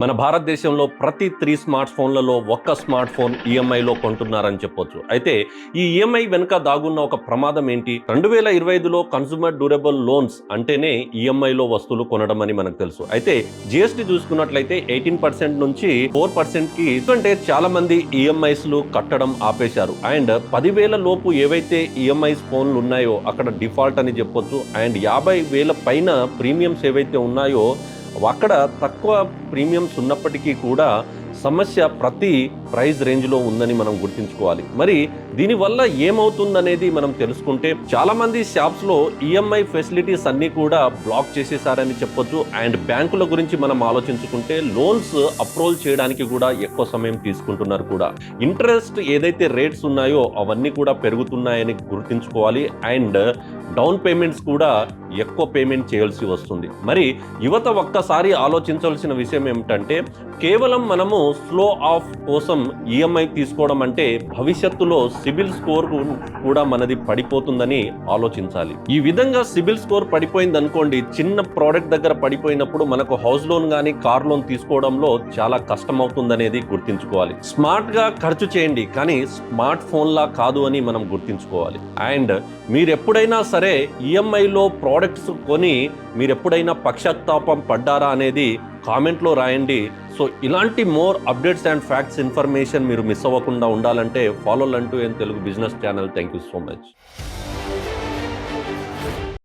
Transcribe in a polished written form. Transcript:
మన భారతదేశంలో ప్రతి 3 స్మార్ట్ ఫోన్లలో ఒక్క స్మార్ట్ ఫోన్ ఈఎంఐలో కొంటున్నారని చెప్పొచ్చు. అయితే ఈ ఈఎంఐ వెనుక దాగున్న ఒక ప్రమాదం ఏంటి? 2025లో కన్స్యూమర్ డ్యూరబుల్ లోన్స్ అంటేనే ఈఎంఐలో వస్తువులు కొనడం అని మనకు తెలుసు. అయితే జీఎస్టీ చూసుకున్నట్లయితే 18% నుంచి 4%కి ఎందుకంటే చాలా మంది ఈఎంఐస్లు కట్టడం ఆపేశారు. అండ్ 10,000 లోపు ఏవైతే ఈఎంఐస్ ఫోన్లు ఉన్నాయో అక్కడ డిఫాల్ట్ అని చెప్పొచ్చు. అండ్ 50,000 పైన ప్రీమియమ్స్ ఏవైతే ఉన్నాయో అక్కడ తక్కువ ప్రీమియమ్స్ ఉన్నప్పటికీ కూడా సమస్య ప్రతి ప్రైస్ రేంజ్లో ఉందని మనం గుర్తుంచుకోవాలి. మరి దీనివల్ల ఏమవుతుందనేది మనం తెలుసుకుంటే చాలామంది షాప్స్లో ఈఎంఐ ఫెసిలిటీస్ అన్నీ కూడా బ్లాక్ చేసేసారని చెప్పొచ్చు. అండ్ బ్యాంకుల గురించి మనం ఆలోచించుకుంటే లోన్స్ అప్రూవల్ చేయడానికి కూడా ఎక్కువ సమయం తీసుకుంటున్నారు కూడా. ఇంట్రెస్ట్ ఏదైతే రేట్స్ ఉన్నాయో అవన్నీ కూడా పెరుగుతున్నాయని గుర్తుంచుకోవాలి. అండ్ డౌన్ పేమెంట్స్ కూడా ఎక్కువ పేమెంట్ చేయాల్సి వస్తుంది. మరి యువత ఒక్కసారి ఆలోచించాల్సిన విషయం ఏమిటంటే కేవలం మనము స్లో ఆఫ్ కోసం ఈఎంఐ తీసుకోవడం అంటే భవిష్యత్తులో సిబిల్ స్కోర్ కూడా మనది పడిపోతుందని ఆలోచించాలి. ఈ విధంగా సిబిల్ స్కోర్ పడిపోయింది అనుకోండి, చిన్న ప్రోడక్ట్ దగ్గర పడిపోయినప్పుడు మనకు హౌస్ లోన్ కానీ కార్ లోన్ తీసుకోవడంలో చాలా కష్టం అవుతుందనేది గుర్తుంచుకోవాలి. స్మార్ట్ గా ఖర్చు చేయండి, కానీ స్మార్ట్ ఫోన్ లా కాదు అని మనం గుర్తుంచుకోవాలి. అండ్ మీరు ఎప్పుడైనా సరే ఈఎంఐలో ప్రోడక్ట్స్ కొని మీరు ఎప్పుడైనా పశ్చాత్తాపం పడ్డారా అనేది కామెంట్లో రాయండి. సో ఇలాంటి more updates and facts information మీరు మిస్ అవ్వకుండా ఉండాలంటే ఫాలో లంటూ Telugu business channel. Thank you so much.